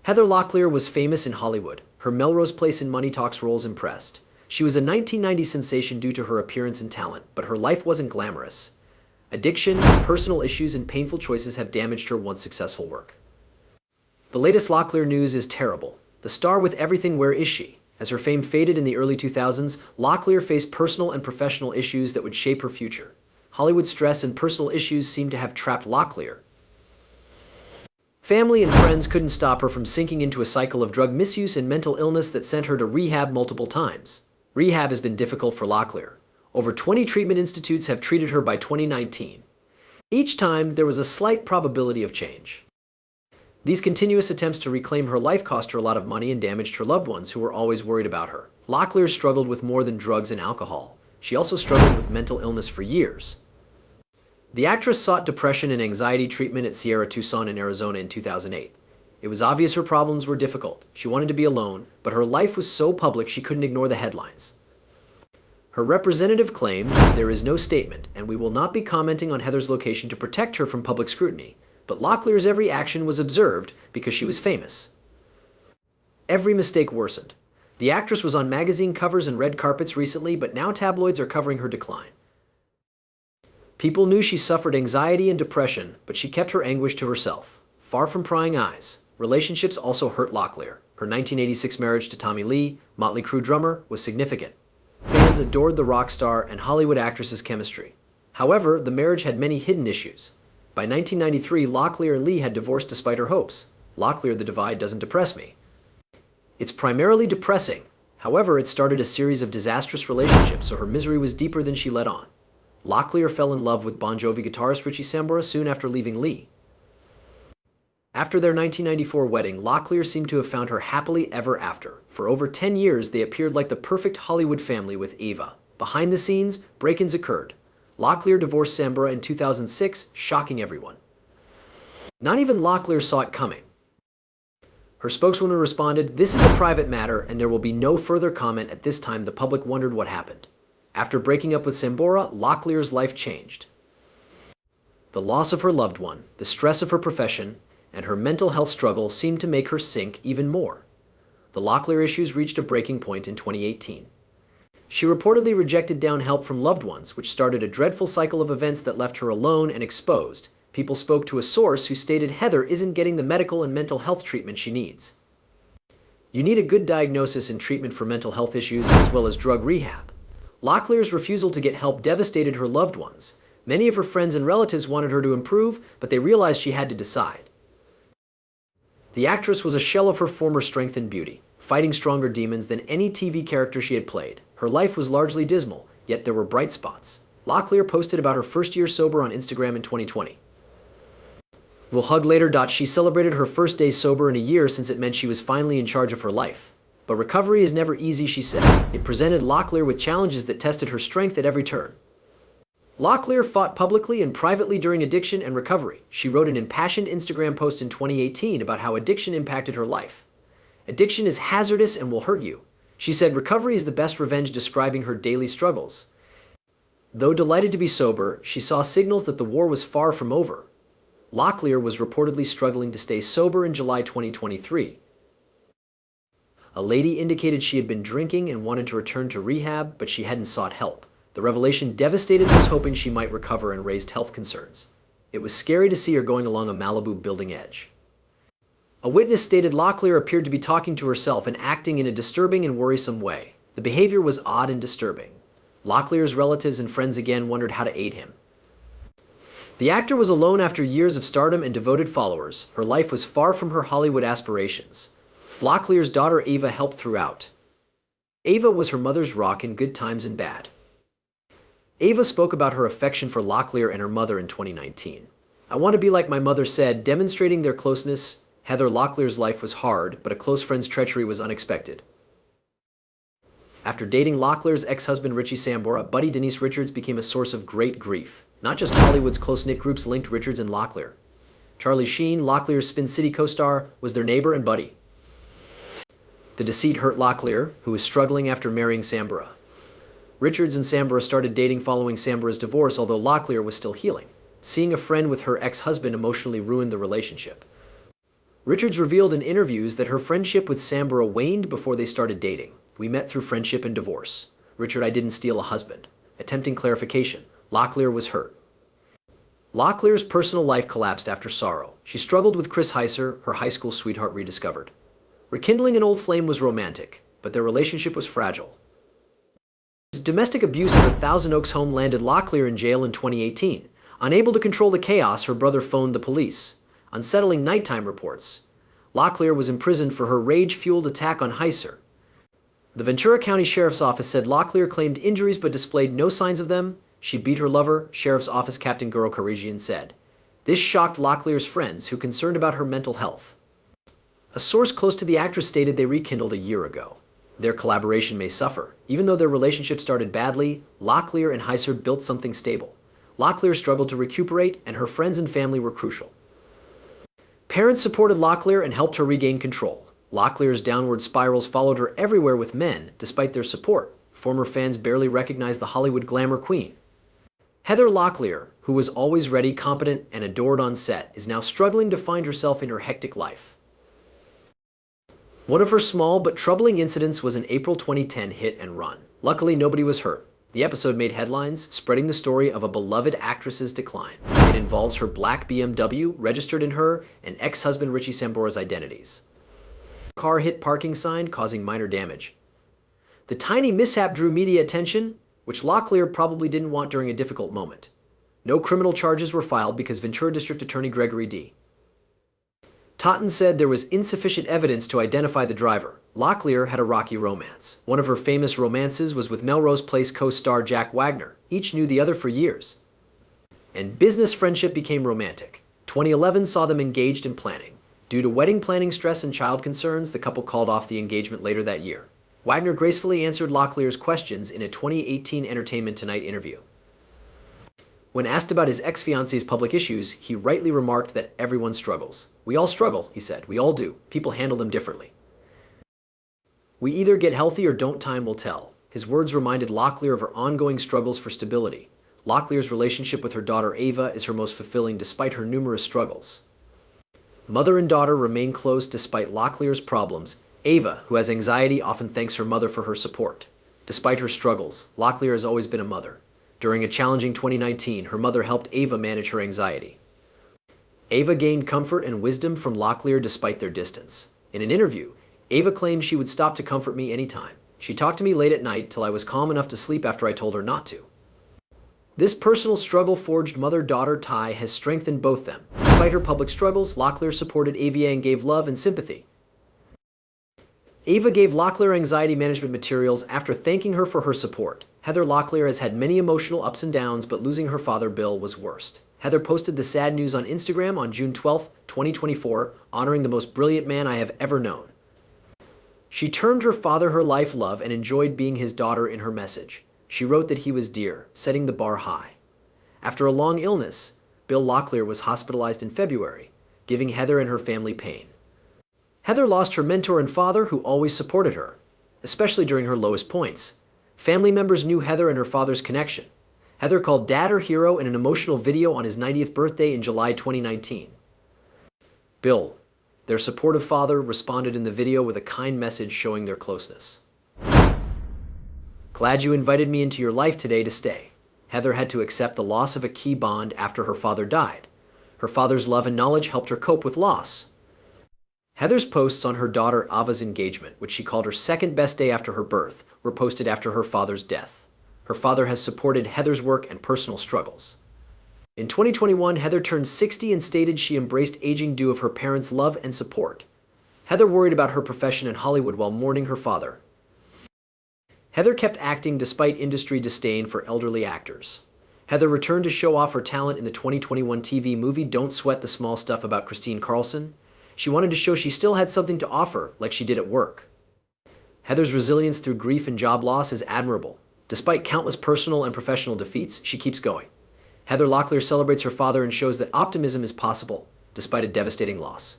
Heather Locklear was famous in Hollywood. Her Melrose Place and Money Talks roles impressed. She was a 1990 sensation due to her appearance and talent, but her life wasn't glamorous. Addiction, personal issues, and painful choices have damaged her once successful work. The latest Locklear news is terrible. The star with everything, where is she? As her fame faded in the early 2000s, Locklear faced personal and professional issues that would shape her future. Hollywood stress and personal issues seem to have trapped Locklear. Family and friends couldn't stop her from sinking into a cycle of drug misuse and mental illness that sent her to rehab multiple times. Rehab has been difficult for Locklear. Over 20 treatment institutes have treated her by 2019. Each time, there was a slight probability of change. These continuous attempts to reclaim her life cost her a lot of money and damaged her loved ones, who were always worried about her. Locklear struggled with more than drugs and alcohol. She also struggled with mental illness for years. The actress sought depression and anxiety treatment at Sierra Tucson in Arizona in 2008. It was obvious her problems were difficult. She wanted to be alone, but her life was so public she couldn't ignore the headlines. Her representative claimed, "There is no statement, and we will not be commenting on Heather's location to protect her from public scrutiny." But Locklear's every action was observed because she was famous. Every mistake worsened. The actress was on magazine covers and red carpets recently, but now tabloids are covering her decline. People knew she suffered anxiety and depression, but she kept her anguish to herself. Far from prying eyes, relationships also hurt Locklear. Her 1986 marriage to Tommy Lee, Motley Crue drummer, was significant. Fans adored the rock star and Hollywood actress's chemistry. However, the marriage had many hidden issues. By 1993, Locklear and Lee had divorced despite her hopes. Locklear, the divide doesn't depress me. It's primarily depressing. However, it started a series of disastrous relationships, so her misery was deeper than she let on. Locklear fell in love with Bon Jovi guitarist Richie Sambora soon after leaving Lee. After their 1994 wedding, Locklear seemed to have found her happily ever after. For over 10 years, they appeared like the perfect Hollywood family with Ava. Behind the scenes, break-ins occurred. Locklear divorced Sambora in 2006, shocking everyone. Not even Locklear saw it coming. Her spokeswoman responded, "This is a private matter, and there will be no further comment at this time." The public wondered what happened. After breaking up with Sambora, Locklear's life changed. The loss of her loved one, the stress of her profession, and her mental health struggle seemed to make her sink even more. The Locklear issues reached a breaking point in 2018. She reportedly rejected down help from loved ones, which started a dreadful cycle of events that left her alone and exposed. People spoke to a source who stated Heather isn't getting the medical and mental health treatment she needs. You need a good diagnosis and treatment for mental health issues as well as drug rehab. Locklear's refusal to get help devastated her loved ones. Many of her friends and relatives wanted her to improve, but they realized she had to decide. The actress was a shell of her former strength and beauty, fighting stronger demons than any TV character she had played. Her life was largely dismal, yet there were bright spots. Locklear posted about her first year sober on Instagram in 2020. "We'll hug later." She celebrated her first day sober in a year since it meant she was finally in charge of her life. But recovery is never easy, she said. It presented Locklear with challenges that tested her strength at every turn. Locklear fought publicly and privately during addiction and recovery. She wrote an impassioned Instagram post in 2018 about how addiction impacted her life. "Addiction is hazardous and will hurt you." She said recovery is the best revenge, describing her daily struggles. Though delighted to be sober, she saw signals that the war was far from over. Locklear was reportedly struggling to stay sober in July 2023. A lady indicated she had been drinking and wanted to return to rehab, but she hadn't sought help. The revelation devastated those hoping she might recover and raised health concerns. It was scary to see her going along a Malibu building edge. A witness stated Locklear appeared to be talking to herself and acting in a disturbing and worrisome way. The behavior was odd and disturbing. Locklear's relatives and friends again wondered how to aid him. The actor was alone after years of stardom and devoted followers. Her life was far from her Hollywood aspirations. Locklear's daughter Ava helped throughout. Ava was her mother's rock in good times and bad. Ava spoke about her affection for Locklear and her mother in 2019. "I want to be like my mother," said, demonstrating their closeness. Heather Locklear's life was hard, but a close friend's treachery was unexpected. After dating Locklear's ex-husband Richie Sambora, buddy Denise Richards became a source of great grief. Not just Hollywood's close-knit groups linked Richards and Locklear. Charlie Sheen, Locklear's Spin City co-star, was their neighbor and buddy. The deceit hurt Locklear, who was struggling after marrying Sambora. Richards and Sambora started dating following Sambora's divorce, although Locklear was still healing. Seeing a friend with her ex-husband emotionally ruined the relationship. Richards revealed in interviews that her friendship with Sambora waned before they started dating. We met through friendship and divorce. Richard, I didn't steal a husband. Attempting clarification. Locklear was hurt. Locklear's personal life collapsed after sorrow. She struggled with Chris Heiser, her high school sweetheart rediscovered. Rekindling an old flame was romantic, but their relationship was fragile. Domestic abuse at her Thousand Oaks home landed Locklear in jail in 2018. Unable to control the chaos, her brother phoned the police. Unsettling nighttime reports. Locklear was imprisoned for her rage-fueled attack on Heiser. The Ventura County Sheriff's Office said Locklear claimed injuries but displayed no signs of them. She beat her lover, Sheriff's Office Captain Guru Karigian said. This shocked Locklear's friends, who concerned about her mental health. A source close to the actress stated they rekindled a year ago. Their collaboration may suffer. Even though their relationship started badly, Locklear and Heiser built something stable. Locklear struggled to recuperate, and her friends and family were crucial. Parents supported Locklear and helped her regain control. Locklear's downward spirals followed her everywhere with men, despite their support. Former fans barely recognized the Hollywood glamour queen. Heather Locklear, who was always ready, competent, and adored on set, is now struggling to find herself in her hectic life. One of her small but troubling incidents was an April 2010 hit and run. Luckily, nobody was hurt. The episode made headlines, spreading the story of a beloved actress's decline. It involves her black BMW, registered in her, and ex-husband Richie Sambora's identities. Car hit parking sign, causing minor damage. The tiny mishap drew media attention, which Locklear probably didn't want during a difficult moment. No criminal charges were filed because Ventura District Attorney Gregory D. Totten said there was insufficient evidence to identify the driver. Locklear had a rocky romance. One of her famous romances was with Melrose Place co-star Jack Wagner. Each knew the other for years. And business friendship became romantic. 2011 saw them engaged in planning. Due to wedding planning stress and child concerns, the couple called off the engagement later that year. Wagner gracefully answered Locklear's questions in a 2018 Entertainment Tonight interview. When asked about his ex-fiancee's public issues, he rightly remarked that everyone struggles. We all struggle, he said. We all do. People handle them differently. We either get healthy or don't, time will tell. His words reminded Locklear of her ongoing struggles for stability. Locklear's relationship with her daughter Ava is her most fulfilling despite her numerous struggles. Mother and daughter remain close despite Locklear's problems. Ava, who has anxiety, often thanks her mother for her support. Despite her struggles, Locklear has always been a mother. During a challenging 2019, her mother helped Ava manage her anxiety. Ava gained comfort and wisdom from Locklear despite their distance. In an interview, Ava claimed she would stop to comfort me anytime. She talked to me late at night till I was calm enough to sleep after I told her not to. This personal struggle forged mother-daughter tie has strengthened both them. Despite her public struggles, Locklear supported Ava and gave love and sympathy. Ava gave Locklear anxiety management materials after thanking her for her support. Heather Locklear has had many emotional ups and downs, but losing her father, Bill, was worst. Heather posted the sad news on Instagram on June 12, 2024, honoring the most brilliant man I have ever known. She termed her father her life love and enjoyed being his daughter in her message. She wrote that he was dear, setting the bar high. After a long illness, Bill Locklear was hospitalized in February, giving Heather and her family pain. Heather lost her mentor and father who always supported her, especially during her lowest points. Family members knew Heather and her father's connection. Heather called Dad her hero in an emotional video on his 90th birthday in July 2019. Bill, their supportive father, responded in the video with a kind message showing their closeness. Glad you invited me into your life today to stay. Heather had to accept the loss of a key bond after her father died. Her father's love and knowledge helped her cope with loss. Heather's posts on her daughter Ava's engagement, which she called her second best day after her birth, were posted after her father's death. Her father has supported Heather's work and personal struggles. In 2021, Heather turned 60 and stated she embraced aging due of her parents' love and support. Heather worried about her profession in Hollywood while mourning her father. Heather kept acting despite industry disdain for elderly actors. Heather returned to show off her talent in the 2021 TV movie Don't Sweat the Small Stuff about Christine Carlson. She wanted to show she still had something to offer, like she did at work. Heather's resilience through grief and job loss is admirable. Despite countless personal and professional defeats, she keeps going. Heather Locklear celebrates her father and shows that optimism is possible, despite a devastating loss.